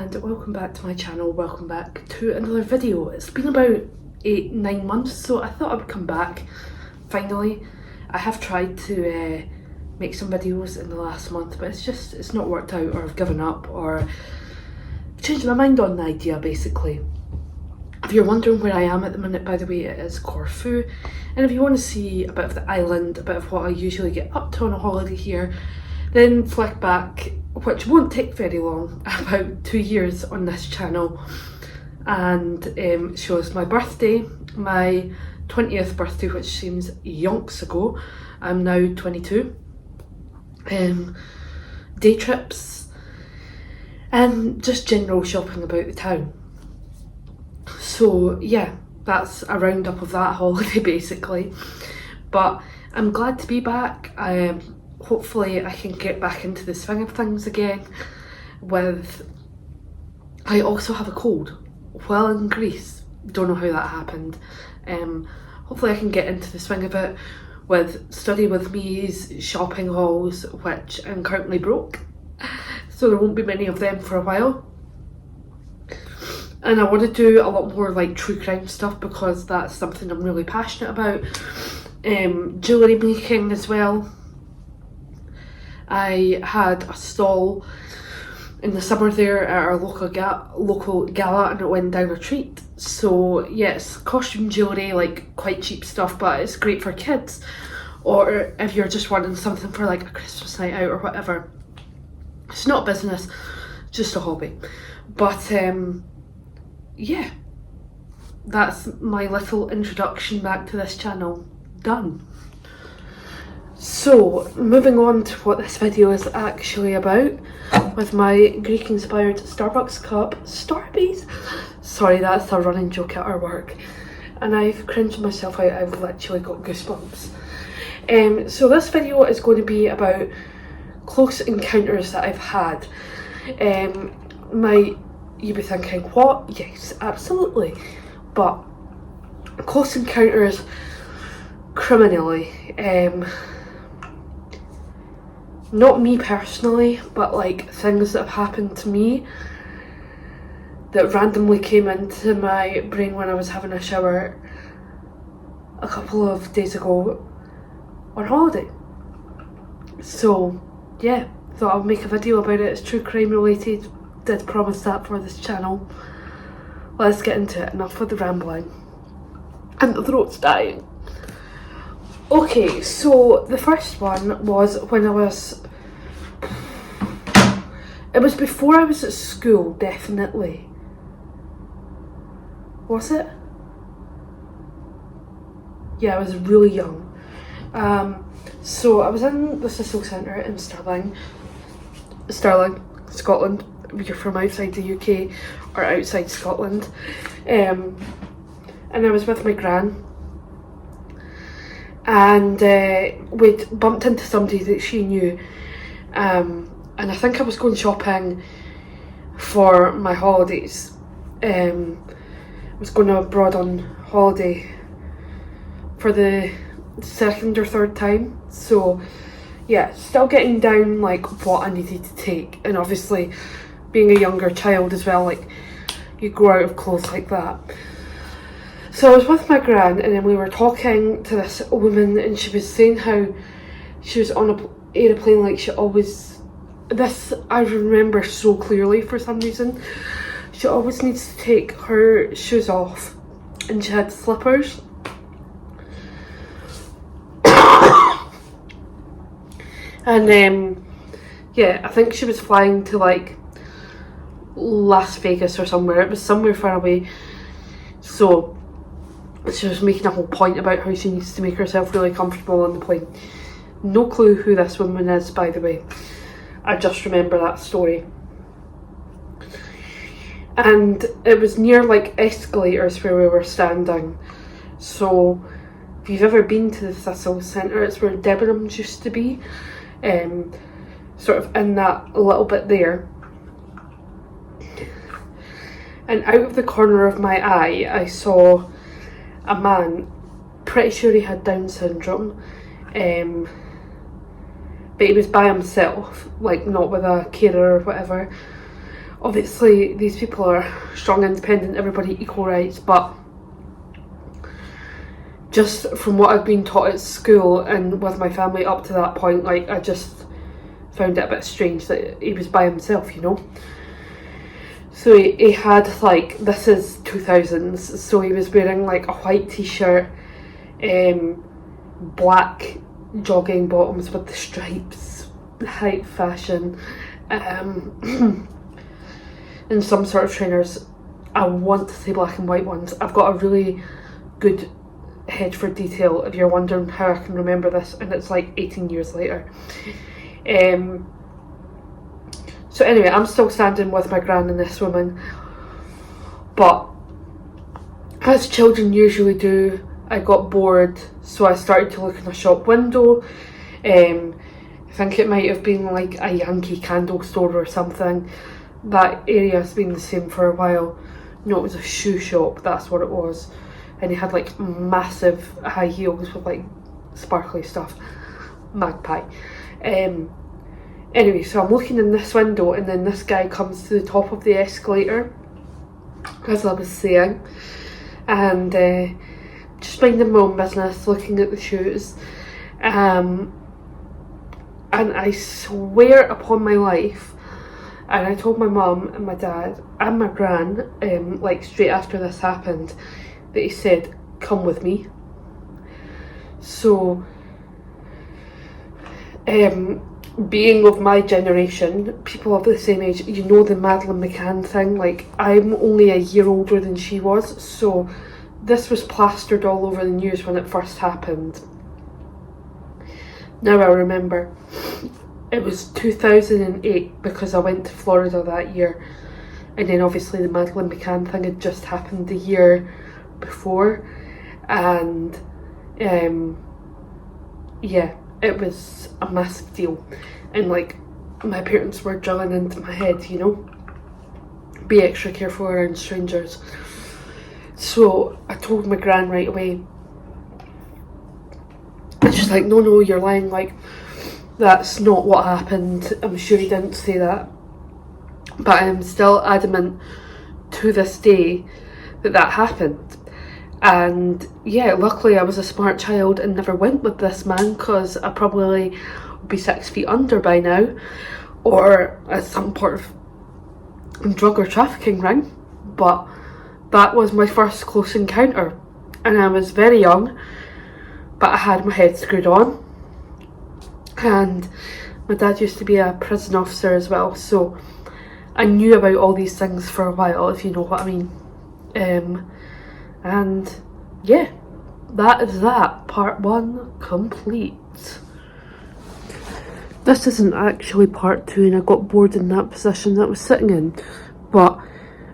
and welcome back to my channel, welcome back to another video. It's been about 8-9 months, so I thought I would come back finally. I have tried to make some videos in the last month, but it's not worked out, or I've given up, or changed my mind on the idea basically. If you're wondering where I am at the minute, by the way, it is Corfu, and if you want to see a bit of the island, a bit of what I usually get up to on a holiday here, then flick back, which won't take very long, about 2 years on this channel, and shows my birthday, my 20th birthday, which seems yonks ago. I'm now 22. Day trips and just general shopping about the town. So yeah, that's a roundup of that holiday basically, but I'm glad to be back. Hopefully I can get back into the swing of things again. I also have a cold while in Greece, don't know how that happened. Hopefully I can get into the swing of it with study with me's, shopping hauls, which I'm currently broke, so there won't be many of them for a while. And I want to do a lot more like true crime stuff because that's something I'm really passionate about. Jewellery making as well. I had a stall in the summer there at our local gala, and it went down a treat. So yes, costume jewellery, like quite cheap stuff, but it's great for kids, or if you're just wanting something for like a Christmas night out or whatever. It's not business, just a hobby. But yeah, that's my little introduction back to this channel done. So moving on to what this video is actually about, with my Greek inspired Starbucks cup, Starbies. Sorry, that's a running joke at our work, and I've cringed myself out. I've literally got goosebumps. So this video is going to be about close encounters that I've had. You'll be thinking, what? Yes, absolutely. But close encounters criminally. Not me personally, but like things that have happened to me that randomly came into my brain when I was having a shower a couple of days ago on holiday. So yeah, thought I'll make a video about it. It's true crime related. Did promise that for this channel. Let's get into it. Enough with the rambling. And the throat's dying. Okay, so the first one was when it was before I was at school, definitely. Was it? Yeah, I was really young. So I was in the Cecil Centre in Stirling, Scotland. If you're from outside the UK or outside Scotland. And I was with my gran. And we'd bumped into somebody that she knew, and I think I was going shopping for my holidays. I was going abroad on holiday for the second or third time, so yeah, still getting down like what I needed to take, and obviously being a younger child as well, like you grow out of clothes like that. So I was with my gran, and then we were talking to this woman, and she was saying how she was on an aeroplane, like she always, this I remember so clearly for some reason, she always needs to take her shoes off, and she had slippers. And yeah, I think she was flying to like Las Vegas or somewhere, it was somewhere far away, so she was making a whole point about how she needs to make herself really comfortable on the plane. No clue who this woman is, by the way. I just remember that story. And it was near like escalators where we were standing. So if you've ever been to the Cecil Centre, it's where Debenhams used to be. Sort of in that little bit there. And out of the corner of my eye, I saw a man, pretty sure he had Down syndrome, but he was by himself, like not with a carer or whatever, obviously these people are strong, independent, everybody equal rights, but just from what I've been taught at school and with my family up to that point, like, I just found it a bit strange that he was by himself, you know. So he had, like, this is 2000s, so he was wearing like a white t-shirt, black jogging bottoms with the stripes, high fashion, and some sort of trainers. I want to say black and white ones. I've got a really good head for detail if you're wondering how I can remember this, and it's like 18 years later. So anyway, I'm still standing with my gran and this woman, but as children usually do, I got bored, so I started to look in a shop window. I think it might have been like a Yankee candle store or something. That area has been the same for a while. No, it was a shoe shop, that's what it was. And he had like massive high heels with like sparkly stuff. Magpie. Anyway, so I'm looking in this window, and then this guy comes to the top of the escalator, as I was saying, and just minding my own business, looking at the shoes, and I swear upon my life, and I told my mum and my dad and my gran, like straight after this happened, that he said, "Come with me." So, being of my generation, people of the same age, you know the Madeleine McCann thing. Like, I'm only a year older than she was, so this was plastered all over the news when it first happened. Now I remember, it was 2008 because I went to Florida that year, and then obviously the Madeleine McCann thing had just happened the year before, and yeah, it was a massive deal, and like, my parents were drilling into my head, you know, be extra careful around strangers. So I told my gran right away, and she's like, no, you're lying, like, that's not what happened, I'm sure he didn't say that. But I'm still adamant to this day that happened. And yeah, luckily I was a smart child and never went with this man, because I probably would be 6 feet under by now, or at some part of drug or trafficking ring. But that was my first close encounter, and I was very young, but I had my head screwed on. And my dad used to be a prison officer as well, so I knew about all these things for a while, if you know what I mean. And yeah, that is that. Part 1 complete. This isn't actually part 2, and I got bored in that position that I was sitting in, but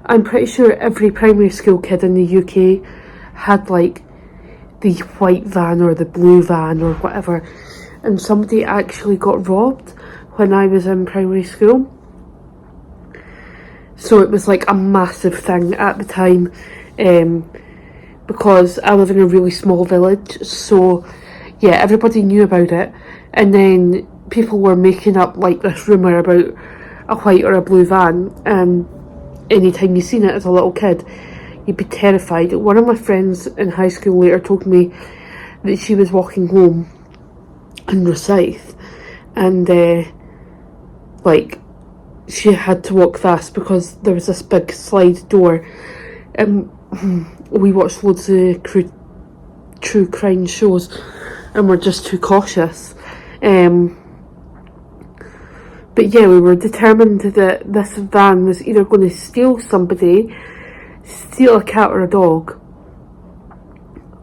I'm pretty sure every primary school kid in the UK had like the white van or the blue van or whatever, and somebody actually got robbed when I was in primary school. So it was like a massive thing at the time, because I live in a really small village, so yeah, everybody knew about it. And then people were making up like this rumour about a white or a blue van, and anytime you seen it as a little kid, you'd be terrified. One of my friends in high school later told me that she was walking home in Rosyth, and like, she had to walk fast because there was this big slide door. We watched loads of true crime shows, and we're just too cautious. But yeah, we were determined that this van was either going to steal somebody, steal a cat or a dog,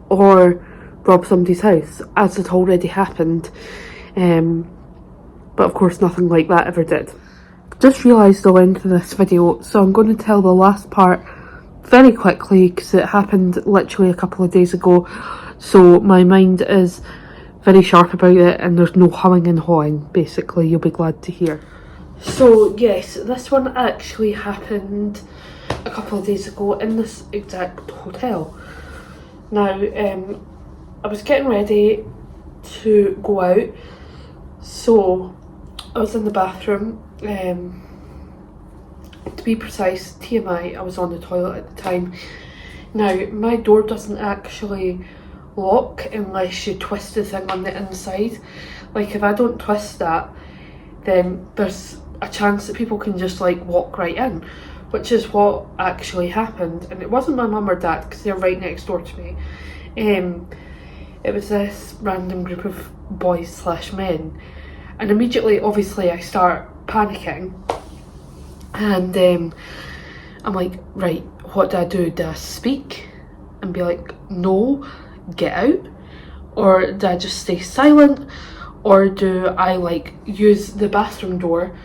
or rob somebody's house, as had already happened. But of course nothing like that ever did. Just realised the length of this video, so I'm going to tell the last part very quickly because it happened literally a couple of days ago, so my mind is very sharp about it and there's no humming and hawing, basically, you'll be glad to hear. So yes, this one actually happened a couple of days ago in this exact hotel. Now, I was getting ready to go out, so I was in the bathroom, To be precise, TMI, I was on the toilet at the time. Now, my door doesn't actually lock unless you twist the thing on the inside. Like, if I don't twist that, then there's a chance that people can just like walk right in, which is what actually happened. And it wasn't my mum or dad, because they're right next door to me. It was this random group of boys slash men, and immediately, obviously, I start panicking, and I'm like, right, what do I do? Do I speak and be like, no, get out? Or do I just stay silent? Or do I like use the bathroom door,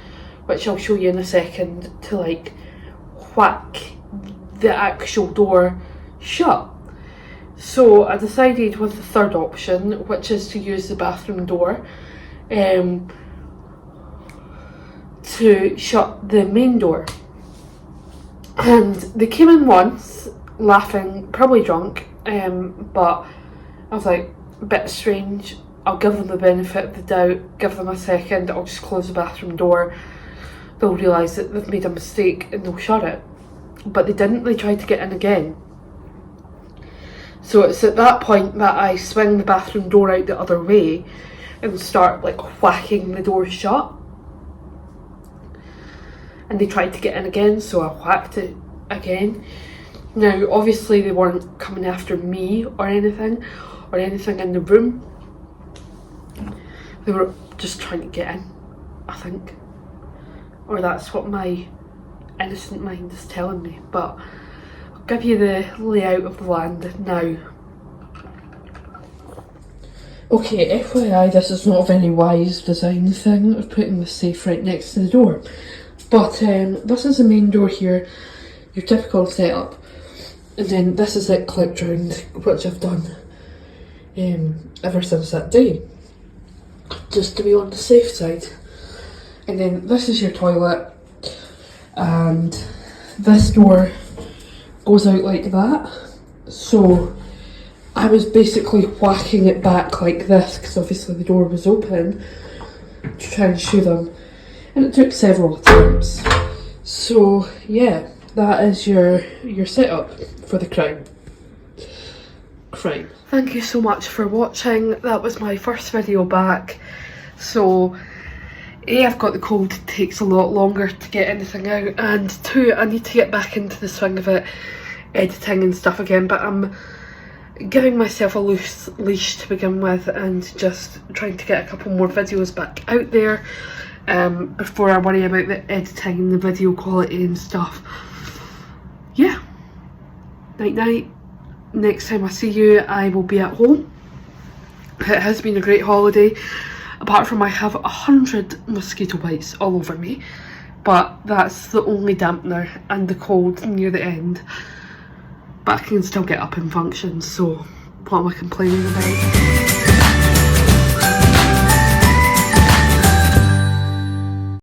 which I'll show you in a second, to like whack the actual door shut? So I decided with the third option, which is to use the bathroom door to shut the main door. And they came in once, laughing, probably drunk, but I was like, a bit strange. I'll give them the benefit of the doubt, give them a second, I'll just close the bathroom door. They'll realise that they've made a mistake and they'll shut it. But they didn't, they tried to get in again. So it's at that point that I swing the bathroom door out the other way and start like whacking the door shut. And they tried to get in again, so I whacked it again. Now, obviously they weren't coming after me or anything in the room. They were just trying to get in, I think. Or that's what my innocent mind is telling me. But I'll give you the layout of the land now. Okay, FYI, this is not a very wise design thing of putting the safe right next to the door. But this is the main door here, your typical setup. And then this is it clipped round, which I've done ever since that day, just to be on the safe side. And then this is your toilet, and this door goes out like that. So I was basically whacking it back like this, because obviously the door was open, to try and show them. And it took several attempts. So yeah, that is your setup for the crime. Thank you so much for watching. That was my first video back. So A, I've got the cold, it takes a lot longer to get anything out, and 2, I need to get back into the swing of it, editing and stuff again, but I'm giving myself a loose leash to begin with and just trying to get a couple more videos back out there before I worry about the editing and the video quality and stuff. Yeah, night night. Next time I see you, I will be at home. It has been a great holiday, apart from I have 100 mosquito bites all over me, but that's the only dampener, and the cold near the end. But I can still get up and function, so what am I complaining about?